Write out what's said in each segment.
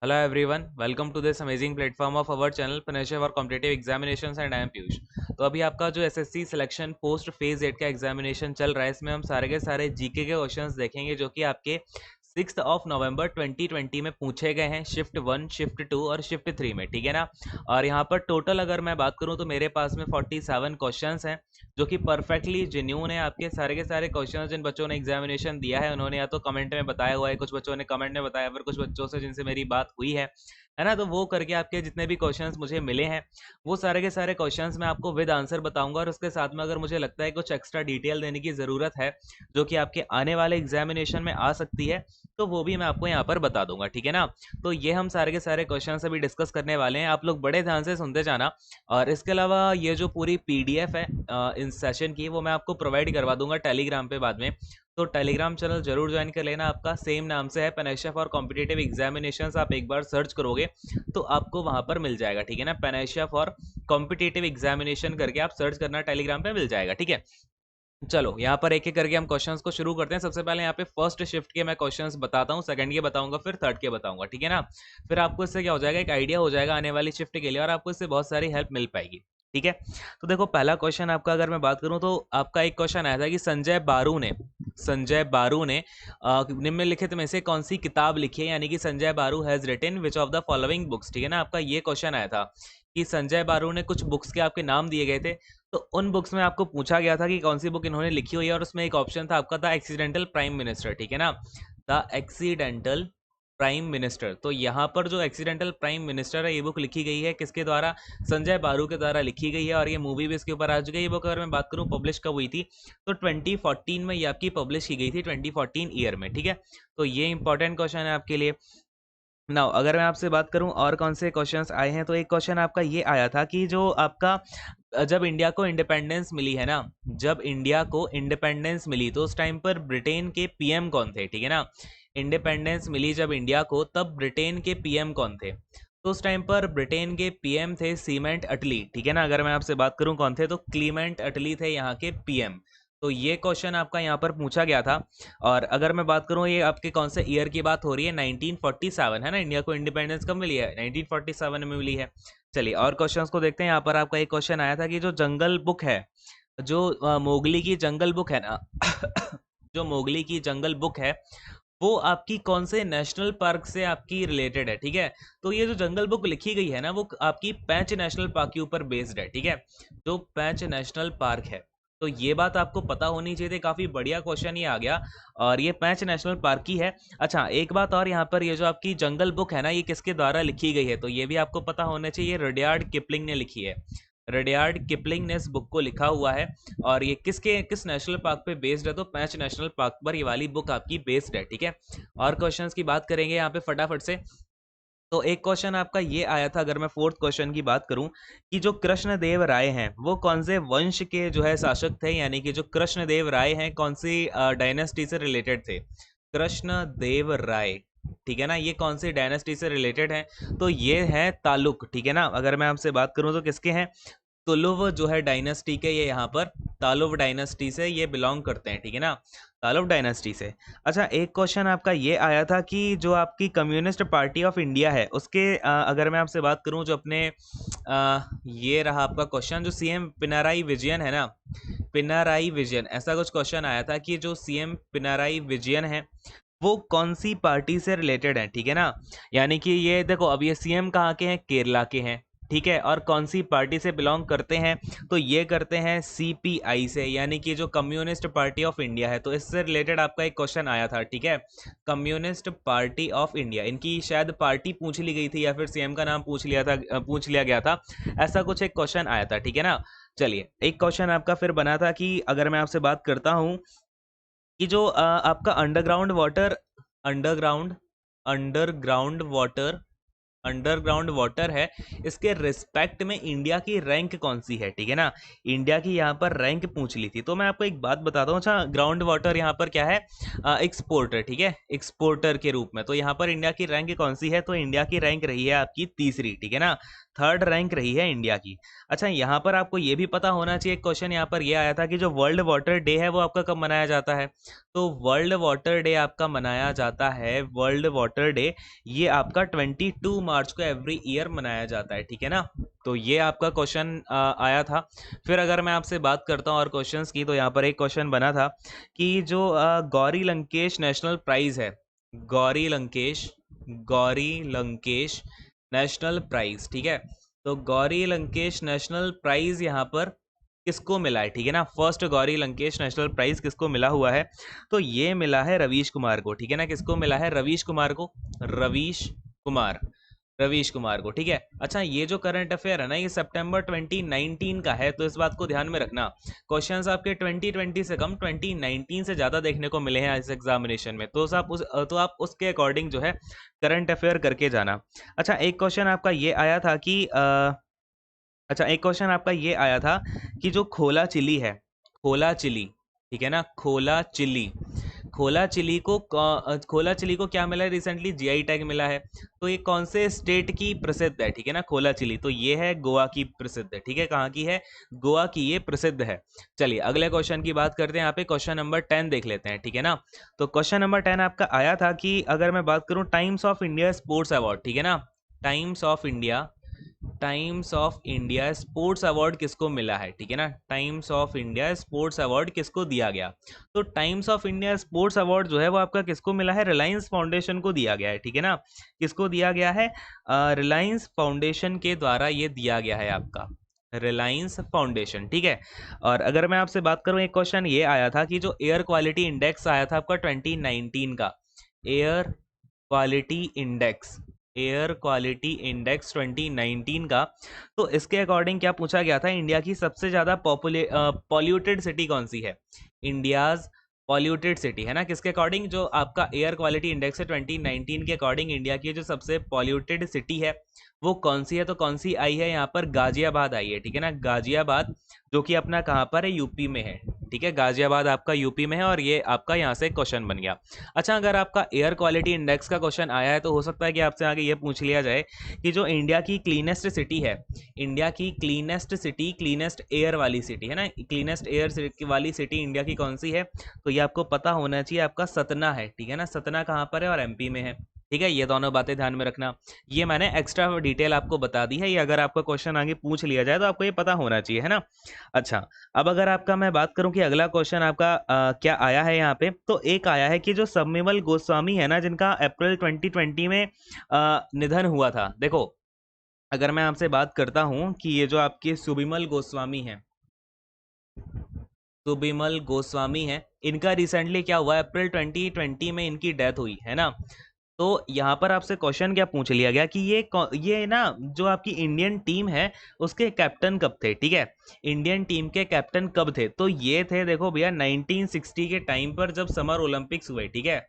Hello everyone, welcome to this amazing platform of our channel Financial for Competitive Examinations and I am Piyush. तो अभी आपका जो SSC selection post phase 8 का examination चल रहा है, इसमें हम सारे के सारे जीके के क्वेश्चंस देखेंगे जो कि आपके 6 नवंबर 2020 में पूछे गए हैं शिफ्ट 1, शिफ्ट 2 और शिफ्ट 3 में, ठीक है ना। और यहाँ पर टोटल अगर मैं बात करूँ तो मेरे पास में 47 क्वेश्चंस हैं जो कि परफेक्टली जेन्यून है। आपके सारे के सारे क्वेश्चंस जिन बच्चों ने एग्जामिनेशन दिया है उन्होंने या तो कमेंट में बताया हुआ है, कुछ बच्चों ने कमेंट में बताया, फिर कुछ बच्चों से जिनसे मेरी बात हुई है ना। तो वो करके आपके जितने भी क्वेश्चंस मुझे मिले हैं वो सारे के सारे क्वेश्चंस मैं आपको विद आंसर बताऊंगा, और उसके साथ में अगर मुझे लगता है कुछ एक्स्ट्रा डिटेल देने की ज़रूरत है जो कि आपके आने वाले एग्जामिनेशन में आ सकती है तो वो भी मैं आपको यहाँ पर बता दूंगा, ठीक है ना। तो ये हम सारे के सारे क्वेश्चंस अभी डिस्कस करने वाले हैं, आप लोग बड़े ध्यान से सुनते जाना। और इसके अलावा ये जो पूरी पीडीएफ है इन सेशन की वो मैं आपको प्रोवाइड करवा दूंगा टेलीग्राम पे बाद में। तो टेलीग्राम चैनल जरूर ज्वाइन कर लेना, आपका सेम नाम से है पेनेशिया फॉर कॉम्पिटिटिव एग्जामिनेशंस। आप एक बार सर्च करोगे तो आपको वहां पर मिल जाएगा, ठीक है ना। पेनेशिया फॉर कॉम्पिटिटिव एग्जामिनेशन करके आप सर्च करना, टेलीग्राम पे मिल जाएगा, ठीक है। चलो यहाँ पर एक एक करके हम क्वेश्चंस को शुरू करते हैं। सबसे पहले यहाँ पे फर्स्ट शिफ्ट के मैं क्वेश्चंस बताता हूँ, सेकंड के बताऊंगा, फिर थर्ड के बताऊंगा, ठीक है ना। फिर आपको इससे क्या हो जाएगा, एक आइडिया हो जाएगा आने वाली शिफ्ट के लिए और आपको इससे बहुत सारी हेल्प मिल पाएगी, ठीक है। तो देखो पहला क्वेश्चन आपका अगर मैं बात करूं तो आपका एक क्वेश्चन आया था कि संजय बारू ने निम्नलिखित में से कौन सी किताब लिखी है, यानी कि Sanjay Baru has written which of the following books, ठीक है ना। आपका ये क्वेश्चन आया था कि संजय बारू ने कुछ बुक्स के आपके नाम दिए गए थे, तो उन बुक्स में आपको पूछा गया था कि कौन सी बुक इन्होंने लिखी हुई है, और उसमें एक ऑप्शन था आपका द एक्सीडेंटल प्राइम मिनिस्टर, ठीक है ना। The accidental prime minister. तो यहाँ पर जो एक्सीडेंटल प्राइम मिनिस्टर है ये बुक लिखी गई है किसके द्वारा, संजय बारू के द्वारा लिखी गई है, और ये मूवी भी इसके ऊपर आ चुकी है। ये बुक अगर मैं बात करूँ पब्लिश कब हुई थी तो 2014 में ये आपकी पब्लिश की गई थी, 2014 ईयर में, ठीक है। तो ये इंपॉर्टेंट क्वेश्चन है आपके लिए। नाउ अगर मैं आपसे बात करूं और कौन से क्वेश्चंस आए हैं, तो एक क्वेश्चन आपका ये आया था कि जो आपका जब इंडिया को इंडिपेंडेंस मिली है ना, जब इंडिया को इंडिपेंडेंस मिली तो उस टाइम पर ब्रिटेन के पीएम कौन थे, ठीक है ना। इंडिपेंडेंस मिली जब इंडिया को तब ब्रिटेन के पीएम कौन थे, तो उस टाइम पर ब्रिटेन के पीएम थे सीमेंट अटली, ठीक है ना। अगर मैं आपसे बात करूं कौन थे तो क्लीमेंट अटली थे यहाँ के पीएम। तो ये क्वेश्चन आपका यहाँ पर पूछा गया था। और अगर मैं बात करूँ ये आपके कौन से ईयर की बात हो रही है, 1947 है ना। इंडिया को इंडिपेंडेंस कब मिली है, 1947 में मिली है। चलिए और क्वेश्चंस को देखते हैं। यहाँ पर आपका एक क्वेश्चन आया था कि जो जंगल बुक है, जो मोगली की जंगल बुक है ना जो मोगली की जंगल बुक है वो आपकी कौन से नेशनल पार्क से आपकी रिलेटेड है, ठीक है। तो ये जो जंगल बुक लिखी गई है ना वो आपकी पैंच नेशनल पार्क के ऊपर बेस्ड है, ठीक है। जो पैंच नेशनल पार्क है, तो ये बात आपको पता होनी चाहिए थी, काफी बढ़िया क्वेश्चन ये आ गया। और ये पैंच नेशनल पार्क की है। अच्छा एक बात और, यहाँ पर ये जो आपकी जंगल बुक है ना ये किसके द्वारा लिखी गई है, तो ये भी आपको पता होना चाहिए, रडियार्ड किपलिंग ने लिखी है। रडियार्ड किपलिंग ने इस बुक को लिखा हुआ है। और ये किस नेशनल पार्क पे बेस्ड है, तो पैंच नेशनल पार्क पर ये वाली बुक आपकी बेस्ड है, ठीक है। और क्वेश्चंस की बात करेंगे यहाँ पे फटाफट से। तो एक क्वेश्चन आपका ये आया था, अगर मैं फोर्थ क्वेश्चन की बात करूं कि जो कृष्णदेव राय हैं वो कौन से वंश के जो है शासक थे, यानी कि जो कृष्णदेव राय हैं कौन सी डायनेस्टी से रिलेटेड थे, कृष्णदेव राय, ठीक है ना। ये कौन सी डायनेस्टी से रिलेटेड है, तो ये है तालुक, ठीक है ना। अगर मैं आपसे बात करूं तो किसके हैं, तुलुव जो है डायनेस्टी के, ये यहाँ पर तालुव डायनेस्टी से ये बिलोंग करते हैं, ठीक है ना, तालुव डायनेस्टी से। अच्छा एक क्वेश्चन आपका ये आया था कि जो आपकी कम्युनिस्ट पार्टी ऑफ इंडिया है उसके अगर मैं आपसे बात करूं जो अपने ये रहा आपका क्वेश्चन, जो सीएम पिनाराई विजयन है ना, पिनाराई विजयन, ऐसा कुछ क्वेश्चन आया था कि जो सीएम पिनाराई विजयन है वो कौन सी पार्टी से रिलेटेड है, ठीक है ना। यानी कि ये देखो अब ये सीएम कहाँ के हैं, केरला के हैं, ठीक है। और कौन सी पार्टी से बिलोंग करते हैं, तो ये करते हैं सीपीआई से, यानी कि जो कम्युनिस्ट पार्टी ऑफ इंडिया है। तो इससे रिलेटेड आपका एक क्वेश्चन आया था, ठीक है। कम्युनिस्ट पार्टी ऑफ इंडिया, इनकी शायद पार्टी पूछ ली गई थी या फिर सीएम का नाम पूछ लिया गया था, ऐसा कुछ एक क्वेश्चन आया था, ठीक है ना। चलिए एक क्वेश्चन आपका फिर बना था कि अगर मैं आपसे बात करता हूं कि जो आपका underground water, underground underground water underground water है, इसके रिस्पेक्ट में इंडिया की रैंक कौन सी है, ठीक है ना। इंडिया की यहाँ पर रैंक पूछ ली थी। तो मैं आपको एक बात बताता हूँ, अच्छा ग्राउंड वाटर यहाँ पर क्या है, एक्सपोर्टर, ठीक है, एक्सपोर्टर के रूप में। तो यहाँ पर इंडिया की रैंक कौन सी है, तो इंडिया की रैंक रही है आपकी तीसरी, ठीक है ना, थर्ड रैंक रही है इंडिया की। अच्छा यहाँ पर आपको ये भी पता होना चाहिए, क्वेश्चन यहाँ पर ये आया था कि जो वर्ल्ड वाटर डे है वो आपका कब मनाया जाता है। तो वर्ल्ड वाटर डे आपका मनाया जाता है, वर्ल्ड वाटर डे ये आपका 22 मार्च को एवरी ईयर मनाया जाता है, ठीक है ना। तो ये आपका क्वेश्चन आया था। फिर अगर मैं आपसे बात करता हूँ और क्वेश्चंस की, तो यहाँ पर एक क्वेश्चन बना था कि जो गौरी लंकेश नेशनल प्राइज है, गौरी लंकेश, गौरी लंकेश नेशनल प्राइज, ठीक है। तो गौरी लंकेश नेशनल प्राइज यहाँ पर किसको मिला है, ठीक है ना, first Gauri Lankesh national prize किसको मिला हुआ है, तो ये मिला है रवीश कुमार को, ठीक है ना, किसको मिला है, रवीश कुमार को, रवीश कुमार, रवीश कुमार को, ठीक है। अच्छा ये जो करंट अफेयर है ना, ये सितंबर 2019 का है, तो इस बात को ध्यान में रखना। क्वेश्चंस आपके 2020 से कम 2019 से ज्यादा देखने को मिले हैं इस एग्जामिनेशन में, तो आप उसके अकॉर्डिंग जो है करंट अफेयर करके जाना। अच्छा एक क्वेश्चन आपका ये आया था कि अच्छा एक क्वेश्चन आपका ये आया था कि जो खोला चिली है, खोला चिली, ठीक है ना, खोला चिली, खोला चिली को क्या मिला है रिसेंटली, जीआई टैग मिला है। तो ये कौन से स्टेट की प्रसिद्ध है, ठीक है ना, खोला चिली, तो ये है गोवा की प्रसिद्ध है, ठीक है, कहाँ की है, गोवा की ये प्रसिद्ध है। चलिए अगले क्वेश्चन की बात करते हैं, यहाँ पे क्वेश्चन नंबर 10 देख लेते हैं, ठीक है ना। तो क्वेश्चन नंबर 10 आपका आया था कि अगर मैं बात करूं times of India sports award, ठीक है ना, times of India, times of India sports award किसको मिला है, ठीक है ना, times of India sports award किसको दिया गया। तो times of India sports award जो है वो आपका किसको मिला है, रिलायंस फाउंडेशन को दिया गया है, ठीक है ना, किसको दिया गया है, रिलायंस फाउंडेशन के द्वारा ये दिया गया है आपका, रिलायंस फाउंडेशन, ठीक है। और अगर मैं आपसे बात करूं, एक क्वेश्चन ये आया था कि जो एयर क्वालिटी इंडेक्स आया था आपका 2019 का, air quality index, air quality index 2019 का, तो इसके अकॉर्डिंग क्या पूछा गया था, इंडिया की सबसे ज्यादा पॉल्यूटेड सिटी कौन सी है, इंडियाज पॉल्यूटेड सिटी, है ना, किसके अकॉर्डिंग, जो आपका एयर क्वालिटी इंडेक्स है 2019 के अकॉर्डिंग इंडिया की जो सबसे पॉल्यूटेड सिटी है वो कौन सी है, तो कौन सी आई है यहाँ पर, गाजियाबाद आई है, ठीक है ना, गाजियाबाद, जो कि अपना कहाँ पर है, यूपी में है, ठीक है, गाजियाबाद आपका यूपी में है, और ये आपका यहाँ से क्वेश्चन बन गया। अच्छा अगर आपका एयर क्वालिटी इंडेक्स का क्वेश्चन आया है तो हो सकता है कि आपसे आगे ये पूछ लिया जाए कि जो इंडिया की क्लीनेस्ट सिटी है, इंडिया की क्लीनेस्ट सिटी, क्लीनेस्ट एयर वाली सिटी है ना, क्लीनेस्ट एयर वाली सिटी इंडिया की कौन सी है, तो ये आपको पता होना चाहिए, आपका सतना है, ठीक है ना, सतना कहाँ पर है, और एमपी में है, ठीक है, ये दोनों बातें ध्यान में रखना। ये मैंने एक्स्ट्रा डिटेल आपको बता दी है, ये अगर आपका क्वेश्चन आगे पूछ लिया जाए तो आपको ये पता होना चाहिए, है ना। अच्छा अब अगर आपका मैं बात करूं कि अगला क्वेश्चन आपका क्या आया है यहाँ पे, तो एक आया है कि जो सबमिमल गोस्वामी है ना, जिनका अप्रैल 2020 में निधन हुआ था। देखो अगर मैं आपसे बात करता हूं कि ये जो आपके सुबिमल गोस्वामी हैं, सुबिमल गोस्वामी हैं, इनका रिसेंटली क्या हुआ, अप्रैल 2020 में इनकी डेथ हुई है ना। तो यहाँ पर आपसे क्वेश्चन क्या पूछ लिया गया कि ये ना जो आपकी इंडियन टीम है उसके कैप्टन कब थे, ठीक है, इंडियन टीम के कैप्टन कब थे, तो ये थे, देखो भैया 1960 के टाइम पर जब समर ओलंपिक्स हुए, ठीक है,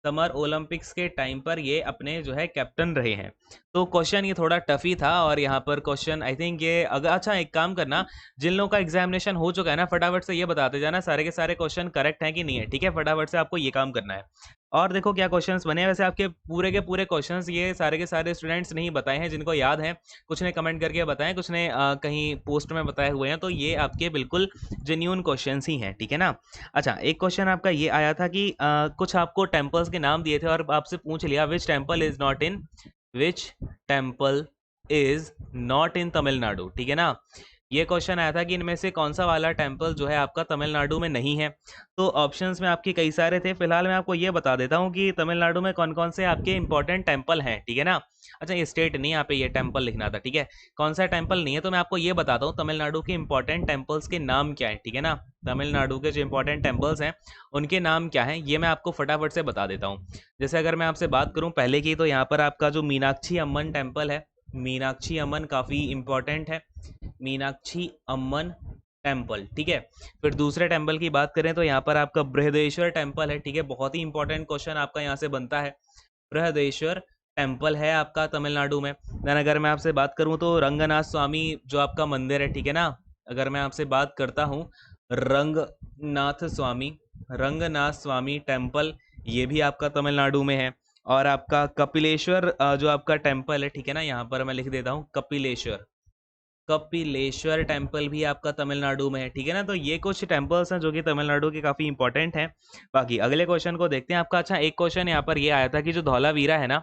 समर ओलंपिक्स के टाइम पर ये अपने जो है कैप्टन रहे हैं। तो क्वेश्चन ये थोड़ा टफ ही था, और यहाँ पर क्वेश्चन आई थिंक ये अगर, अच्छा एक काम करना, जिन लोगों का एग्जामिनेशन हो चुका है ना फटाफट से ये बताते जाना सारे के सारे क्वेश्चन करेक्ट हैं कि नहीं है, ठीक है, फटाफट से आपको ये काम करना है। और देखो क्या क्वेश्चंस बने हैं, वैसे आपके पूरे के पूरे क्वेश्चंस ये सारे के सारे स्टूडेंट्स नहीं बताए हैं, जिनको याद है कुछ ने कमेंट करके बताएं, कुछ ने कहीं पोस्ट में बताए हुए हैं, तो ये आपके बिल्कुल जेन्युइन क्वेश्चंस ही हैं, ठीक है ना। अच्छा एक क्वेश्चन आपका ये आया था कि कुछ आपको टेम्पल्स के नाम दिए थे और आपसे पूछ लिया which temple is not in, which temple is not in Tamil Nadu, ठीक है ना। ये क्वेश्चन आया था कि इनमें से कौन सा वाला टेम्पल जो है आपका तमिलनाडु में नहीं है। तो ऑप्शंस में आपके कई सारे थे, फिलहाल मैं आपको ये बता देता हूँ कि तमिलनाडु में कौन कौन से आपके इंपॉर्टेंट टेम्पल हैं, ठीक है ना। अच्छा ये स्टेट नहीं, यहाँ पे ये टेम्पल लिखना था, ठीक है, कौन सा टेम्पल नहीं है, तो मैं आपको ये बताता हूँ तमिलनाडु के इंपॉर्टेंट टेम्पल्स के नाम क्या है, ठीक है ना, तमिलनाडु के जो इंपॉर्टेंट टेम्पल्स हैं उनके नाम क्या हैं, ये मैं आपको फटाफट से बता देता हूँ। जैसे अगर मैं आपसे बात करूँ पहले की, तो यहाँ पर आपका जो मीनाक्षी अम्मन टेम्पल है, मीनाक्षी अम्मन काफ़ी इंपॉर्टेंट है, मीनाक्षी अम्मन टेम्पल, ठीक है। फिर दूसरे टेम्पल की बात करें तो यहाँ पर आपका बृहदेश्वर टेम्पल है, ठीक है, बहुत ही इंपॉर्टेंट क्वेश्चन आपका यहाँ से बनता है, बृहदेश्वर टेम्पल है आपका तमिलनाडु में। देन अगर मैं आपसे बात करूँ तो रंगनाथ स्वामी जो आपका मंदिर है, ठीक है ना, अगर मैं आपसे बात करता हूँ रंगनाथ स्वामी टेम्पल, ये भी आपका तमिलनाडु में है। और आपका कपिलेश्वर जो आपका टेम्पल है, ठीक है ना, यहाँ पर मैं लिख देता हूँ कपिलेश्वर टेम्पल भी आपका तमिलनाडु में है, ठीक है ना। तो ये कुछ टेम्पल्स हैं जो कि तमिलनाडु के काफ़ी इंपॉर्टेंट हैं। बाकी अगले क्वेश्चन को देखते हैं आपका। अच्छा, एक क्वेश्चन यहाँ पर ये आया था कि जो धौलावीरा है ना,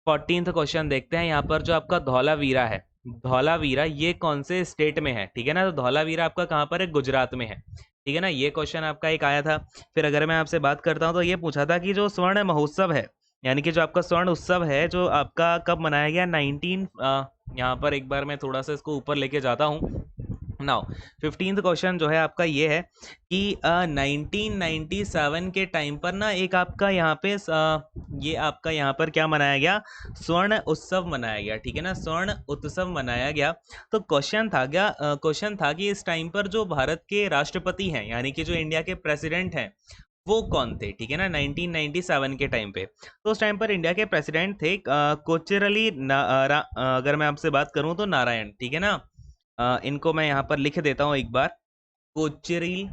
14th क्वेश्चन देखते हैं यहाँ पर। जो आपका धौलावीरा है, धौलावीरा ये कौन से स्टेट में है, ठीक है ना। तो धौलावीरा आपका कहाँ पर है, गुजरात में है, ठीक है ना। ये क्वेश्चन आपका एक आया था। फिर अगर मैं आपसे बात करता हूँ तो ये पूछा था कि जो स्वर्ण महोत्सव है, यानी कि जो आपका स्वर्ण उत्सव है, जो आपका कब मनाया गया, 19 यहाँ पर एक बार मैं थोड़ा सा इसको ऊपर लेके जाता हूँ। नाउ 15th क्वेश्चन जो है आपका ये है कि 1997 के टाइम पर ना एक आपका यहाँ पे ये आपका यहाँ पर क्या मनाया गया, स्वर्ण उत्सव मनाया गया, ठीक है ना, स्वर्ण उत्सव मनाया गया। तो क्वेश्चन था कि इस टाइम पर जो भारत के राष्ट्रपति हैं, यानी कि जो इंडिया के प्रेसिडेंट हैं, वो कौन थे, ठीक है ना, 1997 के टाइम पे। तो उस टाइम पर इंडिया के प्रेसिडेंट थे कोचेरली अगर मैं आपसे बात करूं तो नारायण, ठीक है ना। इनको मैं यहाँ पर लिख देता हूँ एक बार, कोचेरिल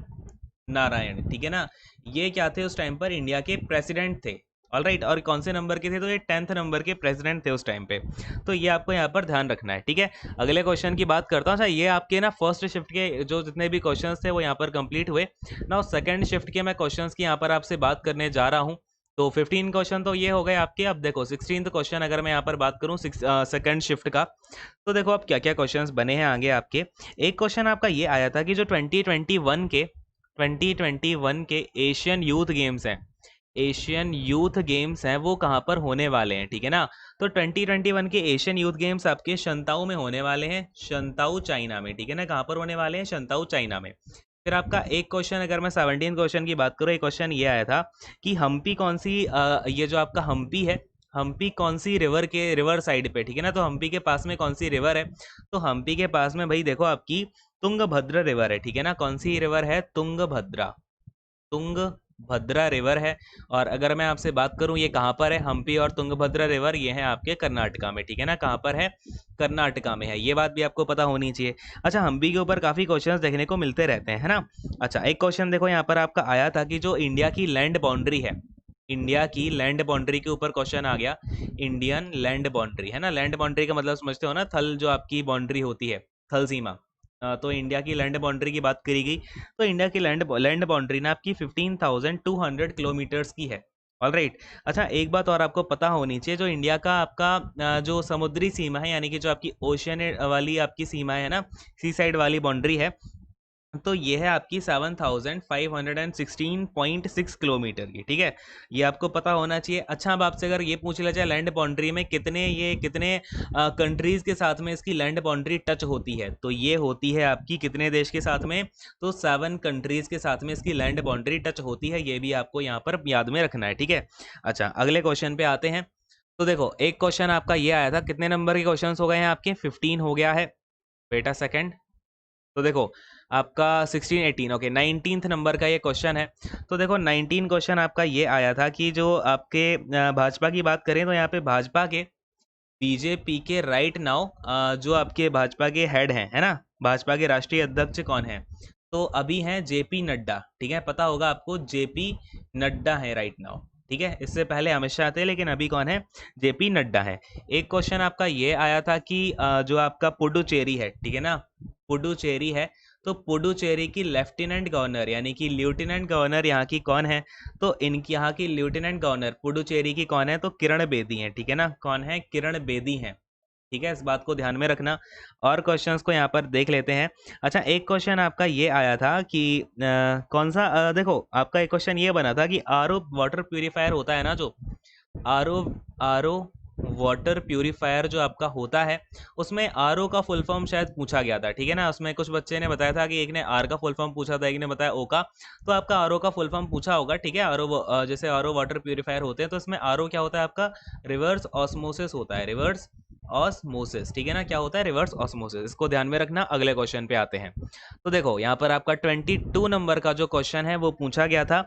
नारायण, ठीक है ना। ये क्या थे उस टाइम पर, इंडिया के प्रेसिडेंट थे। ऑल राइट, और कौन से नंबर के थे, तो ये 10th नंबर के प्रेसिडेंट थे उस टाइम पे। तो ये आपको यहाँ पर ध्यान रखना है, ठीक है। अगले क्वेश्चन की बात करता हूँ। अच्छा, ये आपके ना फर्स्ट शिफ्ट के जो जितने भी क्वेश्चंस थे वो यहाँ पर कंप्लीट हुए ना। सेकंड शिफ्ट के मैं क्वेश्चंस की यहाँ पर आपसे बात करने जा रहा हूँ। तो 15 क्वेश्चन तो ये हो गए आपके। अब देखो 16th क्वेश्चन अगर मैं यहाँ पर बात करूँ सेकंड शिफ्ट का, तो देखो अब क्या क्या क्वेश्चंस बने हैं आगे आपके। एक क्वेश्चन आपका ये आया था कि जो 2021 के एशियन यूथ गेम्स हैं वो कहाँ पर होने वाले हैं, ठीक है ना। तो 2021 के एशियन यूथ गेम्स आपके शंताऊ में होने वाले हैं, शंताऊ चाइना में, ठीक है ना। कहाँ पर होने वाले हैं, शंताऊ चाइना में। फिर आपका एक क्वेश्चन अगर मैं 17 क्वेश्चन की बात करूँ, एक क्वेश्चन ये आया था कि हम्पी कौन सी ये जो आपका हम्पी है, हम्पी कौन सी रिवर साइड पे, ठीक है ना। तो हम्पी के पास में कौन सी रिवर है, तो हम्पी के पास में भाई देखो आपकी तुंगभद्र रिवर है, ठीक है ना। कौन सी रिवर है, तुंगभद्रा रिवर है। और अगर मैं आपसे बात करूं ये कहाँ पर है, हम्पी और तुंगभद्रा रिवर, ये है आपके कर्नाटका में, ठीक है ना। कहाँ पर है, कर्नाटका में है, ये बात भी आपको पता होनी चाहिए। अच्छा, हम्पी के ऊपर काफ़ी क्वेश्चंस देखने को मिलते रहते हैं, है ना। अच्छा, एक क्वेश्चन देखो यहाँ पर आपका आया था कि जो इंडिया की लैंड बाउंड्री है, इंडिया की लैंड बाउंड्री के ऊपर क्वेश्चन आ गया। इंडियन लैंड बाउंड्री है ना, लैंड बाउंड्री का मतलब समझते हो ना, थल जो आपकी बाउंड्री होती है, थल सीमा। तो इंडिया की लैंड बाउंड्री की बात करी गई, तो इंडिया की लैंड बाउंड्री ना आपकी 15,200 किलोमीटर्स की है। All right. अच्छा, एक बात और आपको पता होनी चाहिए, जो इंडिया का आपका जो समुद्री सीमा है, यानी कि जो आपकी ओशियन वाली आपकी सीमा है ना, सी साइड वाली बाउंड्री है, तो ये है आपकी 7,516.6 किलोमीटर की, ठीक है। ये आपको पता होना चाहिए। अच्छा, अब आपसे अगर ये पूछ लिया जाए लैंड बाउंड्री में कितने कंट्रीज के साथ में इसकी लैंड बाउंड्री टच होती है, तो ये होती है आपकी कितने देश के साथ में, तो 7 कंट्रीज के साथ में इसकी लैंड बाउंड्री टच होती है। ये भी आपको यहाँ पर याद में रखना है, ठीक है। अच्छा, अगले क्वेश्चन पे आते हैं। तो देखो एक क्वेश्चन आपका ये आया था, कितने नंबर के क्वेश्चन हो गए हैं आपके, 15 हो गया है बेटा सेकंड। तो देखो आपका 16 18 ओके 19th नंबर का ये क्वेश्चन है। तो देखो 19 क्वेश्चन आपका ये आया था कि जो आपके भाजपा की बात करें तो यहाँ पे भाजपा के बीजेपी के राइट नाउ जो आपके भाजपा के हेड हैं, है ना, भाजपा के राष्ट्रीय अध्यक्ष कौन है, तो अभी हैं जेपी नड्डा, ठीक है, पता होगा आपको, जेपी नड्डा है राइट नाउ, ठीक है। इससे पहले अमित शाह थे, लेकिन अभी कौन है, जेपी नड्डा है। एक क्वेश्चन आपका ये आया था कि जो आपका पुडुचेरी है, ठीक है ना, पुडुचेरी है, तो पुडुचेरी की लेफ्टिनेंट गवर्नर यानी कि लेफ्टिनेंट गवर्नर यहाँ की कौन है, तो इनकी यहाँ की लेफ्टिनेंट गवर्नर पुडुचेरी की कौन है, तो किरण बेदी है, ठीक है ना। कौन है, किरण बेदी है, ठीक है, इस बात को ध्यान में रखना। और क्वेश्चंस को यहाँ पर देख लेते हैं। अच्छा, एक क्वेश्चन आपका ये आया था कि कौन सा देखो आपका एक क्वेश्चन ये बना था कि आरओ वाटर प्यूरिफायर होता है ना, जो आरओ वाटर प्यूरिफायर जो आपका होता है, उसमें आरओ का फुल फॉर्म शायद पूछा गया था, ठीक है ना। उसमें कुछ बच्चे ने बताया था कि एक ने आर का फुल फॉर्म पूछा था, एक ने बताया ओ का। तो आपका आरओ का फुल फॉर्म पूछा होगा, ठीक है। आरओ जैसे आरओ वाटर प्यूरिफायर होते हैं, तो इसमें आरओ क्या होता है आपका, रिवर्स ऑस्मोसिस होता है, रिवर्स ऑस्मोसिस, ठीक है ना। क्या होता है, रिवर्स ऑस्मोसिस, इसको ध्यान में रखना। अगले क्वेश्चन पे आते हैं। तो देखो यहाँ पर आपका 22 नंबर का जो क्वेश्चन है वो पूछा गया था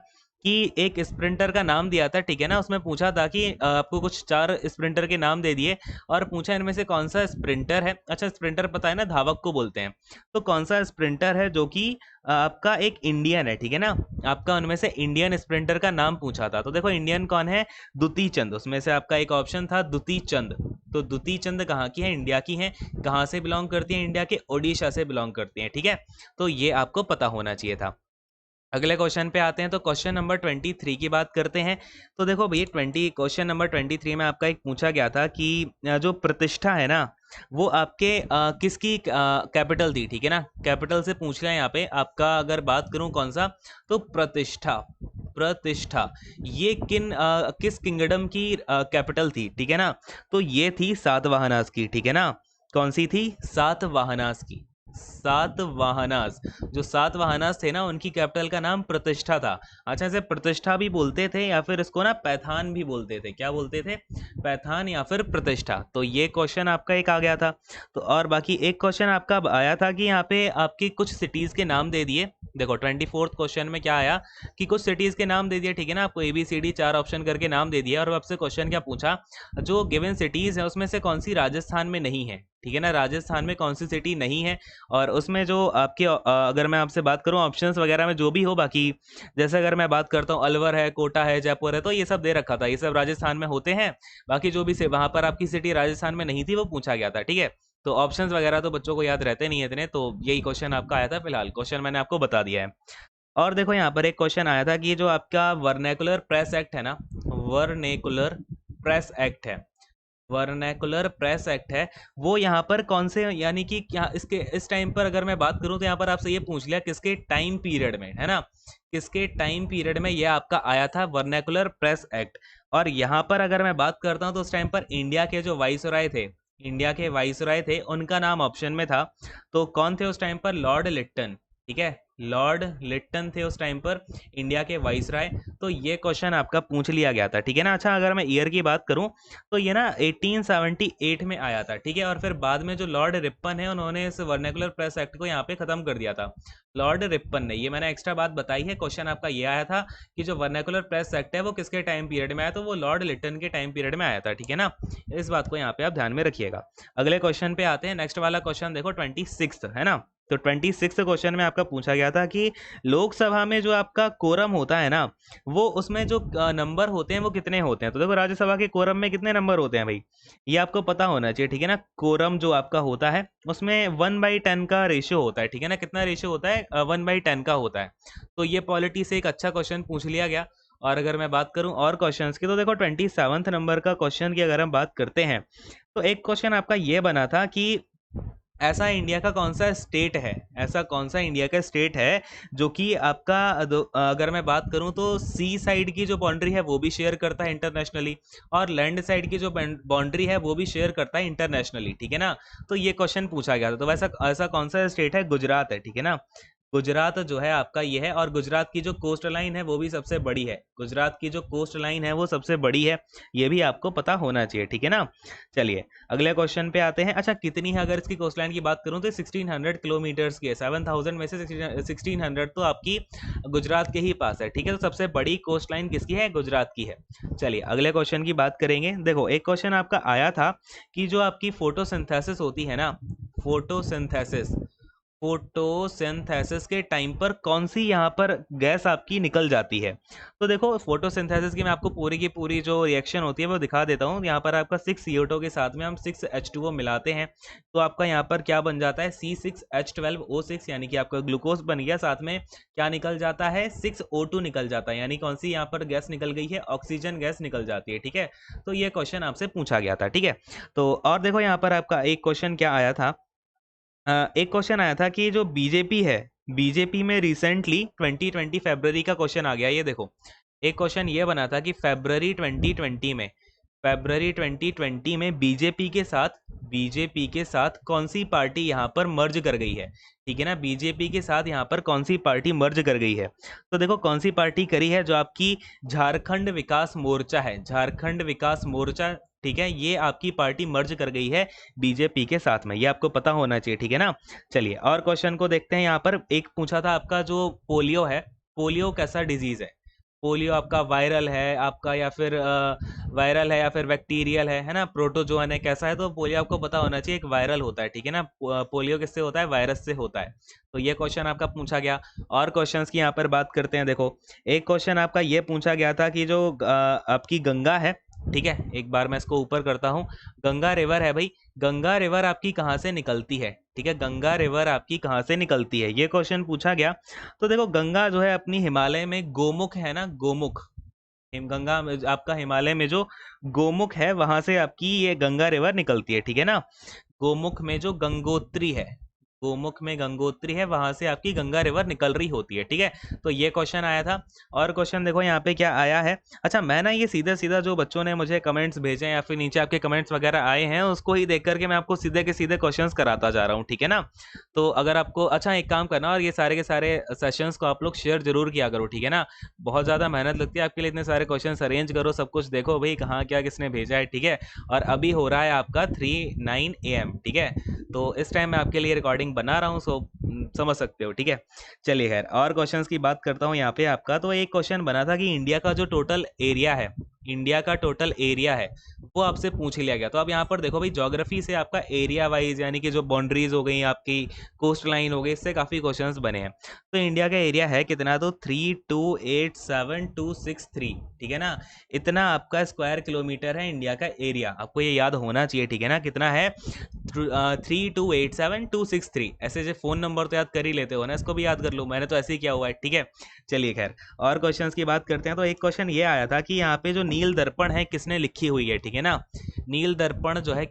कि एक स्प्रिंटर का नाम दिया था, ठीक है ना, उसमें पूछा था कि आपको कुछ 4 स्प्रिंटर के नाम दे दिए और पूछा इनमें से कौन सा स्प्रिंटर है, अच्छा स्प्रिंटर पता है ना, धावक को बोलते हैं, तो कौन सा स्प्रिंटर है जो कि आपका एक इंडियन है, ठीक है ना, आपका उनमें से इंडियन स्प्रिंटर का नाम पूछा था। तो देखो इंडियन कौन है, दुती चंद, उसमें से आपका एक ऑप्शन था दुती चंद। तो दुती चंद कहाँ की है, इंडिया की है। कहाँ से बिलोंग करती है, इंडिया के ओडिशा से बिलोंग करती है, ठीक है। तो ये आपको पता होना चाहिए था। अगले क्वेश्चन पे आते हैं, तो क्वेश्चन नंबर 23 की बात करते हैं। तो देखो भैया क्वेश्चन नंबर 23 में आपका एक पूछा गया था कि जो प्रतिष्ठा है ना, वो आपके किसकी कैपिटल थी, ठीक है ना, कैपिटल से पूछ रहा है यहाँ पे आपका, अगर बात करूं कौन सा, तो प्रतिष्ठा, प्रतिष्ठा ये किस किंगडम की कैपिटल थी, ठीक है ना, तो ये थी सातवाहनास की, ठीक है ना, कौन सी थी, सातवाहनास की, सातवाहनास। जो सातवाहनास थे ना, उनकी कैपिटल का नाम प्रतिष्ठा था। अच्छा, इसे प्रतिष्ठा भी बोलते थे या फिर इसको ना पैथान भी बोलते थे, क्या बोलते थे, पैथान या फिर प्रतिष्ठा। तो ये क्वेश्चन आपका एक आ गया था। तो और बाकी एक क्वेश्चन आपका आया था कि यहाँ पे आपकी कुछ सिटीज के नाम दे दिए। देखो 24th क्वेश्चन में क्या आया कि कुछ सिटीज के नाम दे दिए, ठीक है ना, आपको ABCD 4 ऑप्शन करके नाम दे दिया और आपसे क्वेश्चन क्या पूछा, जो गिवन सिटीज है उसमें से कौन सी राजस्थान में नहीं है, ठीक है ना, राजस्थान में कौन सी सिटी नहीं है। और उसमें जो आपके अगर मैं आपसे बात करूं ऑप्शंस वगैरह में जो भी हो, बाकी जैसे अगर मैं बात करता हूं अलवर है, कोटा है, जयपुर है, तो ये सब दे रखा था, ये सब राजस्थान में होते हैं। बाकी जो भी से वहां पर आपकी सिटी राजस्थान में नहीं थी वो पूछा गया था, ठीक है। तो ऑप्शंस वगैरह तो बच्चों को याद रहते नहीं है इतने, तो यही क्वेश्चन आपका आया था, फिलहाल क्वेश्चन मैंने आपको बता दिया है। और देखो यहाँ पर एक क्वेश्चन आया था कि जो आपका वर्नैकुलर प्रेस एक्ट है ना, वर्नेकुलर प्रेस एक्ट है, वर्नैकुलर प्रेस एक्ट है, वो यहाँ पर कौन से, यानी कि क्या इसके इस टाइम पर अगर मैं बात करूं तो यहाँ पर आपसे ये पूछ लिया किसके टाइम पीरियड में, है ना, किसके टाइम पीरियड में ये आपका आया था वर्नैकुलर प्रेस एक्ट। और यहाँ पर अगर मैं बात करता हूँ तो उस टाइम पर इंडिया के जो वाइसरॉय थे, इंडिया के वाइसरॉय थे, उनका नाम ऑप्शन में था। तो कौन थे उस टाइम पर, लॉर्ड लिट्टन, ठीक है, लॉर्ड लिट्टन थे उस टाइम पर इंडिया के वाइसराय। तो ये क्वेश्चन आपका पूछ लिया गया था, ठीक है ना। अच्छा, अगर मैं ईयर की बात करूं तो ये ना 1878 में आया था, ठीक है, और फिर बाद में जो लॉर्ड रिपन है उन्होंने इस वर्नैकुलर प्रेस एक्ट को यहाँ पे खत्म कर दिया था, लॉर्ड रिपन ने। ये मैंने एक्स्ट्रा बात बताई है, क्वेश्चन आपका ये आया था कि जो वर्नैकुलर प्रेस एक्ट है वो किसके टाइम पीरियड में आया, तो वो लॉर्ड लिट्टन के टाइम पीरियड में आया था, ठीक है ना, इस बात को यहाँ पे आप ध्यान में रखिएगा। अगले क्वेश्चन पे आते हैं, नेक्स्ट वाला क्वेश्चन देखो 26 है ना। तो 26 क्वेश्चन में आपका पूछा गया था कि लोकसभा में जो आपका कोरम होता है ना, वो उसमें जो नंबर होते हैं वो कितने होते हैं। तो देखो राज्यसभा के कोरम में कितने नंबर होते हैं भाई, ये आपको पता होना चाहिए, ठीक है ना। कोरम जो आपका होता है उसमें 1/10 का रेशियो होता है, ठीक है ना, कितना रेशियो होता है, 1/10 का होता है। तो ये पॉलिटी से एक अच्छा क्वेश्चन पूछ लिया गया। और अगर मैं बात करूं और क्वेश्चंस की, तो देखो 27 नंबर का क्वेश्चन की अगर हम बात करते हैं, तो एक क्वेश्चन आपका ये बना था कि ऐसा इंडिया का कौन सा स्टेट है, ऐसा कौन सा इंडिया का स्टेट है जो कि आपका अगर मैं बात करूं तो सी साइड की जो बाउंड्री है वो भी शेयर करता है इंटरनेशनली, और लैंड साइड की जो बाउंड्री है वो भी शेयर करता है इंटरनेशनली, ठीक है ना। तो ये क्वेश्चन पूछा गया था। तो वैसा ऐसा कौन सा स्टेट है, गुजरात है, ठीक है ना, गुजरात जो है आपका ये है। और गुजरात की जो कोस्ट लाइन है वो भी सबसे बड़ी है, गुजरात की जो कोस्ट लाइन है वो सबसे बड़ी है, ये भी आपको पता होना चाहिए, ठीक है ना। चलिए अगले क्वेश्चन पे आते हैं। अच्छा, कितनी है, अगर इसकी कोस्ट लाइन की बात करूं तो 1600 किलोमीटर्स की है, 7000 में से 1600 तो आपकी गुजरात के ही पास है, ठीक है। तो सबसे बड़ी कोस्ट लाइन किसकी है, गुजरात की है। चलिए अगले क्वेश्चन की बात करेंगे। देखो एक क्वेश्चन आपका आया था कि जो आपकी फोटोसिंथेसिस होती है ना, फोटोसिंथेसिस, फोटोसिंथेसिस के टाइम पर कौन सी यहाँ पर गैस आपकी निकल जाती है। तो देखो फोटोसिंथेसिस की मैं आपको पूरी की पूरी जो रिएक्शन होती है वो दिखा देता हूँ। यहाँ पर आपका 6 CO2 के साथ में हम 6 H2O मिलाते हैं, तो आपका यहाँ पर क्या बन जाता है, C6H12O6, यानी कि आपका ग्लूकोज बन गया, साथ में क्या निकल जाता है, 6O2 निकल जाता है, यानी कौन सी यहाँ पर गैस निकल गई है, ऑक्सीजन गैस निकल जाती है, ठीक है। तो ये क्वेश्चन आपसे पूछा गया था, ठीक है। तो और देखो यहाँ पर आपका एक क्वेश्चन क्या आया था, एक क्वेश्चन आया था कि जो बीजेपी है, बीजेपी में रिसेंटली 2020 फरवरी का क्वेश्चन आ गया। ये देखो एक क्वेश्चन ये बना था कि फरवरी 2020 में, फरवरी 2020 में बीजेपी के साथ कौन सी पार्टी यहाँ पर मर्ज कर गई है, ठीक है ना, बीजेपी के साथ यहाँ पर कौन सी पार्टी मर्ज कर गई है। तो देखो कौन सी पार्टी करी है, जो आपकी झारखंड विकास मोर्चा है, झारखंड विकास मोर्चा, ठीक है, ये आपकी पार्टी मर्ज कर गई है बीजेपी के साथ में, ये आपको पता होना चाहिए, ठीक है ना। चलिए और क्वेश्चन को देखते हैं। यहाँ पर एक पूछा था आपका जो पोलियो है, पोलियो कैसा डिजीज है, पोलियो आपका वायरल है आपका, या फिर वायरल है या फिर बैक्टीरियल है ना, प्रोटोजोअन है, कैसा है, तो पोलियो आपको पता होना चाहिए एक वायरल होता है, ठीक है ना। पोलियो किससे होता है, वायरस से होता है। तो ये क्वेश्चन आपका पूछा गया। और क्वेश्चंस की यहाँ पर बात करते हैं। देखो एक क्वेश्चन आपका ये पूछा गया था कि जो आपकी गंगा है, ठीक है, एक बार मैं इसको ऊपर करता हूँ। गंगा रिवर है भाई, गंगा रिवर आपकी कहाँ से निकलती है, ठीक है, गंगा रिवर आपकी कहाँ से निकलती है, ये क्वेश्चन पूछा गया। तो देखो गंगा जो है अपनी हिमालय में गोमुख है ना, गोमुख, गंगा में आपका हिमालय में जो गोमुख है वहां से आपकी ये गंगा रिवर निकलती है, ठीक है ना। गोमुख में जो गंगोत्री है, गोमुख में गंगोत्री है, वहां से आपकी गंगा रिवर निकल रही होती है, ठीक है। तो ये क्वेश्चन आया था। और क्वेश्चन देखो यहाँ पे क्या आया है। अच्छा, मैं ना ये सीधा सीधा जो बच्चों ने मुझे कमेंट्स भेजे या फिर नीचे आपके कमेंट्स वगैरह आए हैं उसको ही देख करके मैं आपको सीधे के सीधे क्वेश्चंस कराता जा रहा हूँ, ठीक है ना। तो अगर आपको, अच्छा एक काम करना, और ये सारे के सारे सेशंस को आप लोग शेयर जरूर किया करो, ठीक है ना। बहुत ज़्यादा मेहनत लगती है आपके लिए, इतने सारे क्वेश्चंस अरेंज करो, सब कुछ देखो भाई कहाँ क्या किसने भेजा है, ठीक है। और अभी हो रहा है आपका 3:09 AM, ठीक है। तो इस टाइम मैं आपके लिए रिकॉर्डिंग बना रहा हूँ, सो समझ सकते हो, ठीक है। चलिए खैर, और क्वेश्चंस की बात करता हूँ यहाँ पे आपका। तो एक क्वेश्चन बना था कि इंडिया का जो टोटल एरिया है, इंडिया का टोटल एरिया है वो आपसे पूछ लिया गया। तो अब यहाँ पर देखो भाई, ज्योग्राफी से आपका एरिया वाइज यानी कि जो बाउंड्रीज हो गई आपकी, कोस्ट लाइन हो गई, इससे काफ़ी क्वेश्चंस बने हैं। तो इंडिया का एरिया है कितना, तो 3287263, ठीक है ना। इतना आपका स्क्वायर किलोमीटर है इंडिया का एरिया, आपको ये याद होना चाहिए, ठीक है ना। कितना है, 3287263। ऐसे जो फ़ोन नंबर तो याद कर ही लेते हो ना, इसको भी याद कर लो, मैंने तो ऐसे ही किया हुआ है, ठीक है। चलिए खैर, और क्वेश्चंस की बात करते हैं। तो एक क्वेश्चन ये आया था कि यहाँ पे जो नील दर्पण है किसने लिखी हुई है, ठीक है ना। नील दर्पण जो है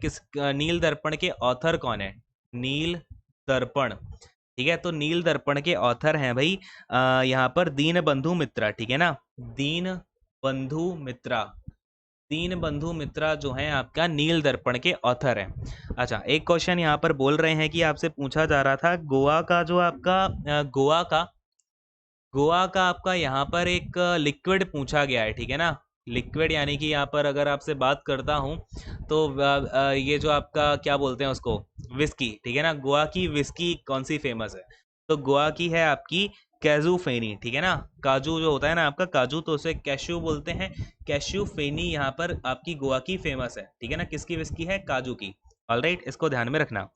नील दर्पण के ऑथर कौन है, नील दर्पण, ठीक है। तो नील दर्पण के ऑथर हैं भाई यहाँ पर दीन बंधु मित्रा, ठीक है ना। दीन बंधु मित्रा, दीन बंधु मित्रा जो है आपका नील दर्पण के ऑथर हैं। अच्छा, एक क्वेश्चन यहाँ पर बोल रहे हैं कि आपसे पूछा जा रहा था गोवा का जो आपका गोवा का आपका यहाँ पर एक लिक्विड पूछा गया है, ठीक है ना। लिक्विड यानी कि यहाँ पर अगर आपसे बात करता हूँ तो ये जो आपका क्या बोलते हैं उसको, विस्की, ठीक है ना। गोवा की विस्की कौन सी फेमस है, तो गोवा की है आपकी कैजू फेनी, ठीक है ना। काजू जो होता है ना आपका, काजू तो उसे कैश्यू बोलते हैं, कैश्यू फेनी यहाँ पर आपकी गोवा की फेमस है, ठीक है ना। किसकी विस्की है, काजू की। ऑलराइट, इसको ध्यान में रखना।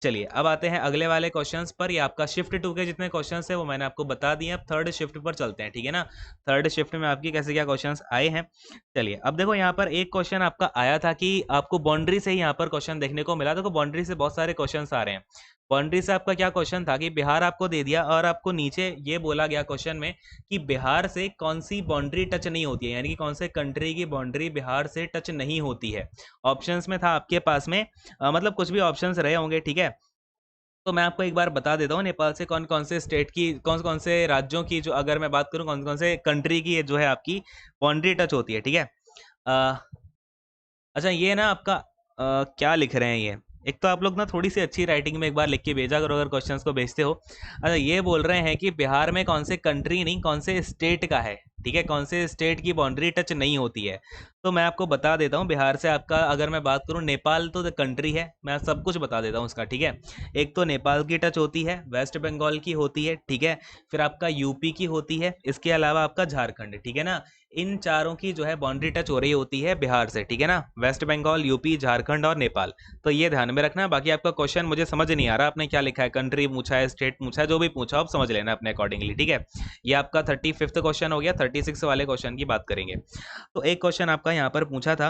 चलिए अब आते हैं अगले वाले क्वेश्चंस पर। ये आपका शिफ्ट 2 के जितने क्वेश्चंस है वो मैंने आपको बता दिए। अब थर्ड शिफ्ट पर चलते हैं, ठीक है ना। थर्ड शिफ्ट में आपकी कैसे क्या क्वेश्चंस आए हैं। चलिए अब देखो यहाँ पर एक क्वेश्चन आपका आया था कि आपको बाउंड्री से ही यहाँ पर क्वेश्चन देखने को मिला। देखो बाउंड्री से बहुत सारे क्वेश्चन आ रहे हैं। बाउंड्री से आपका क्या क्वेश्चन था कि बिहार आपको दे दिया और आपको नीचे ये बोला गया क्वेश्चन में कि बिहार से कौन सी बाउंड्री टच नहीं होती है, यानी कि कौन से कंट्री की बाउंड्री बिहार से टच नहीं होती है। ऑप्शंस में था आपके पास में मतलब कुछ भी ऑप्शंस रहे होंगे, ठीक है। तो मैं आपको एक बार बता देता हूँ, नेपाल से कौन कौन से स्टेट की, कौन कौन से राज्यों की, जो अगर मैं बात करूँ कौन कौन से कंट्री की जो है आपकी बाउंड्री टच होती है, ठीक है। अ, अच्छा ये ना आपका क्या लिख रहे हैं ये, एक तो आप लोग ना थोड़ी सी अच्छी राइटिंग में एक बार लिख के भेजा करो अगर क्वेश्चंस को भेजते हो। अच्छा ये बोल रहे हैं कि बिहार में कौन से कंट्री नहीं, कौन से स्टेट का है, ठीक है, कौन से स्टेट की बाउंड्री टच नहीं होती है। तो मैं आपको बता देता हूँ, बिहार से आपका अगर मैं बात करूँ, नेपाल तो द कंट्री है, मैं सब कुछ बता देता हूँ उसका, ठीक है। एक तो नेपाल की टच होती है, वेस्ट बंगाल की होती है, ठीक है, फिर आपका यूपी की होती है, इसके अलावा आपका झारखंड, ठीक है ना। इन चारों की जो है बाउंड्री टच हो रही होती है बिहार से, ठीक है ना। वेस्ट बंगाल, यूपी, झारखंड और नेपाल। तो ये ध्यान में रखना। बाकी आपका क्वेश्चन मुझे समझ नहीं आ रहा आपने क्या लिखा है, कंट्री पूछा है, स्टेट पूछा है, जो भी पूछा आप समझ लेना अपने अकॉर्डिंगली, ठीक है। ये आपका 35th क्वेश्चन हो गया। 36 वाले क्वेश्चन की बात करेंगे। तो एक क्वेश्चन आपका यहाँ पर पूछा था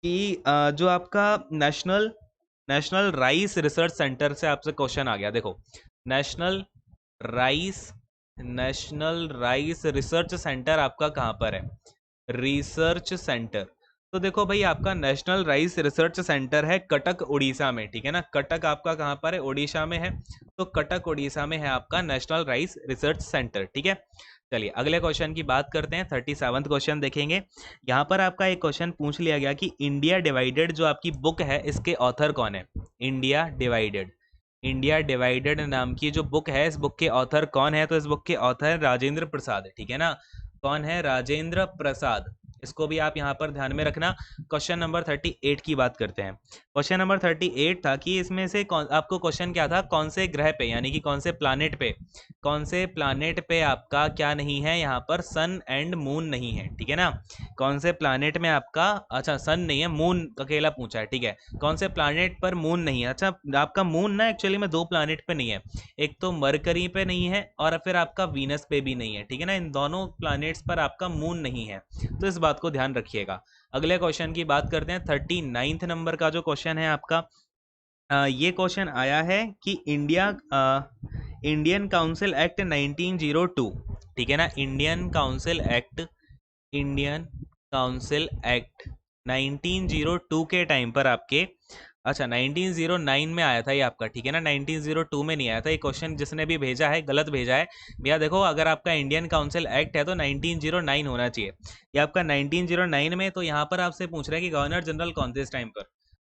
कि जो आपका national national rice research centre से आपसे क्वेश्चन आ गया। देखो national rice national rice research centre आपका कहाँ पर है, रिसर्च सेंटर। तो देखो भाई आपका नेशनल राइस रिसर्च सेंटर है कटक उड़ीसा में, ठीक है ना। कटक आपका कहाँ पर है, उड़ीसा में है। तो कटक उड़ीसा में है आपका नेशनल राइस रिसर्च सेंटर, ठीक है। चलिए अगले क्वेश्चन की बात करते हैं। 37th क्वेश्चन देखेंगे। यहाँ पर आपका एक क्वेश्चन पूछ लिया गया कि इंडिया डिवाइडेड जो आपकी बुक है इसके ऑथर कौन है। इंडिया डिवाइडेड, इंडिया डिवाइडेड नाम की जो बुक है, इस बुक के ऑथर कौन है, तो इस बुक के ऑथर राजेंद्र प्रसाद, ठीक है ना। कौन है, राजेंद्र प्रसाद। इसको भी आप यहाँ पर ध्यान में रखना। क्वेश्चन नंबर 38 की बात करते हैं। क्वेश्चन नंबर 38 था कि इसमें से आपको क्वेश्चन क्या था, कौन से ग्रह पे यानी कि कौन से प्लानेट पे आपका क्या नहीं है, यहाँ पर सन एंड मून नहीं है, ठीक है ना। कौन से प्लानेट में आपका, अच्छा सन नहीं है, मून अकेला पूछा है, ठीक है। कौन से प्लानेट पर मून नहीं है। अच्छा आपका मून ना एक्चुअली में 2 प्लानेट पे नहीं है, एक तो मरकरी पे नहीं है और फिर आपका वीनस पे भी नहीं है, ठीक है ना। इन दोनों प्लानेट्स पर आपका मून नहीं है, तो इस बात को ध्यान रखिएगा। अगले क्वेश्चन की बात करते हैं। 39 नंबर का जो क्वेश्चन है आपका, ये क्वेश्चन आया है कि इंडियन काउंसिल एक्ट 1902, ठीक है ना। इंडियन काउंसिल एक्ट 1902 के टाइम पर आपके, अच्छा 1909 में आया था ये आपका, ठीक है ना। 1902 में नहीं आया था ये क्वेश्चन, जिसने भी भेजा है गलत भेजा है भैया। देखो अगर आपका इंडियन काउंसिल एक्ट है तो 1909 होना चाहिए, ये आपका 1909 में। तो यहाँ पर आपसे पूछ रहे हैं कि गवर्नर जनरल कौन थे इस टाइम पर।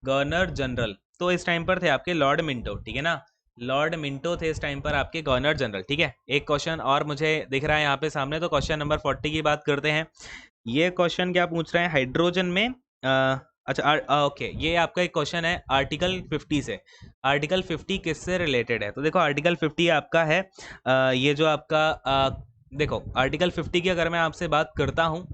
गवर्नर जनरल तो इस टाइम पर थे आपके लॉर्ड मिंटो, ठीक है ना। लॉर्ड मिंटो थे इस टाइम पर आपके गवर्नर जनरल, ठीक है। एक क्वेश्चन और मुझे दिख रहा है यहाँ पे सामने, तो क्वेश्चन नंबर 40 की बात करते हैं। ये क्वेश्चन क्या पूछ रहे हैं, हाइड्रोजन में अच्छा ओके, ये आपका एक क्वेश्चन है आर्टिकल 50 से। आर्टिकल 50 किससे रिलेटेड है, तो देखो आर्टिकल 50 आपका है ये जो आपका देखो आर्टिकल 50 की अगर मैं आपसे बात करता हूँ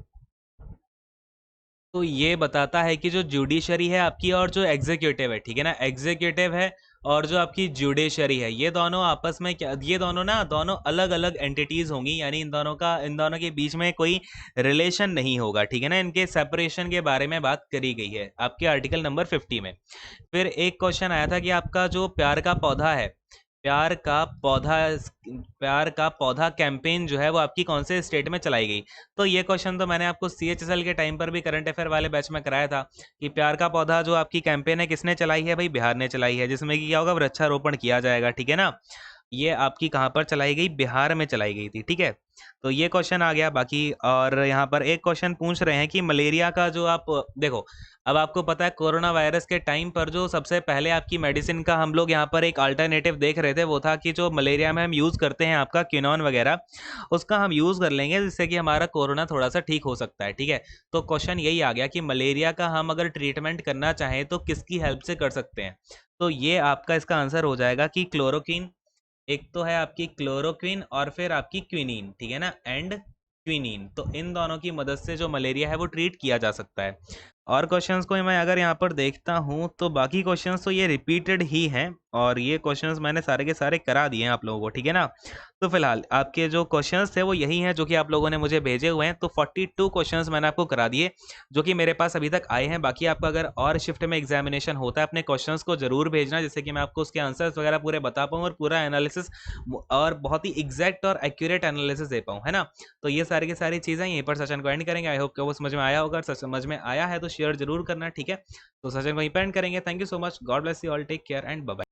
तो ये बताता है कि जो जुडिशरी है आपकी और जो एग्जीक्यूटिव है, ठीक है ना, एग्जीक्यूटिव है और जो आपकी जुडिशरी है, ये दोनों आपस में क्या, ये दोनों ना दोनों अलग अलग एंटिटीज होंगी, यानी इन दोनों के बीच में कोई रिलेशन नहीं होगा, ठीक है ना। इनके सेपरेशन के बारे में बात करी गई है आपके आर्टिकल नंबर 50 में। फिर एक क्वेश्चन आया था कि आपका जो प्यार का पौधा है, प्यार का पौधा प्यार का पौधा कैंपेन जो है वो आपकी कौन से स्टेट में चलाई गई। तो ये क्वेश्चन तो मैंने आपको CHSL के टाइम पर भी करंट अफेयर वाले बैच में कराया था कि प्यार का पौधा जो आपकी कैंपेन है किसने चलाई है, भाई बिहार ने चलाई है, जिसमें कि क्या होगा, वृक्षारोपण किया जाएगा, ठीक है ना। ये आपकी कहाँ पर चलाई गई, बिहार में चलाई गई थी, ठीक है। तो ये क्वेश्चन आ गया बाकी। और यहाँ पर एक क्वेश्चन पूछ रहे हैं कि मलेरिया का जो आप देखो, अब आपको पता है कोरोना वायरस के टाइम पर जो सबसे पहले आपकी मेडिसिन का हम लोग यहाँ पर एक अल्टरनेटिव देख रहे थे, वो था कि जो मलेरिया में हम यूज़ करते हैं आपका क्विनोन वगैरह, उसका हम यूज़ कर लेंगे जिससे कि हमारा कोरोना थोड़ा सा ठीक हो सकता है, ठीक है। तो क्वेश्चन यही आ गया कि मलेरिया का हम अगर ट्रीटमेंट करना चाहें तो किसकी हेल्प से कर सकते हैं। तो ये आपका इसका आंसर हो जाएगा कि क्लोरोक्विन, एक तो है आपकी क्लोरोक्विन और फिर आपकी क्विनीन, ठीक है ना, एंड क्विनीन। तो इन दोनों की मदद से जो मलेरिया है वो ट्रीट किया जा सकता है। और क्वेश्चंस को मैं अगर यहाँ पर देखता हूँ तो बाकी क्वेश्चंस तो ये रिपीटेड ही हैं और ये क्वेश्चंस मैंने सारे के सारे करा दिए हैं आप लोगों को, ठीक है ना। तो फिलहाल आपके जो क्वेश्चंस थे वो यही हैं जो कि आप लोगों ने मुझे भेजे हुए हैं। तो 42 क्वेश्चंस मैंने आपको करा दिए जो कि मेरे पास अभी तक आए हैं। बाकी आपका अगर और शिफ्ट में एग्जामिनेशन होता है अपने क्वेश्चंस को जरूर भेजना, जिससे कि मैं आपको उसके आंसर्स वगैरह पूरे बता पाऊँ और पूरा एनालिसिस और बहुत ही एग्जैक्ट और एक्यूरेट एनालिसिस दे पाऊँ, है ना। तो ये सारी की सारी चीज़ें यहीं पर सेशन को एंड करेंगे। आई होप कि वो समझ में आया होगा, समझ में आया है तो शेयर जरूर करना, ठीक है। तो सेशन को यहीं पे एंड करेंगे। Thank you so much, God bless you all, take care and bye bye.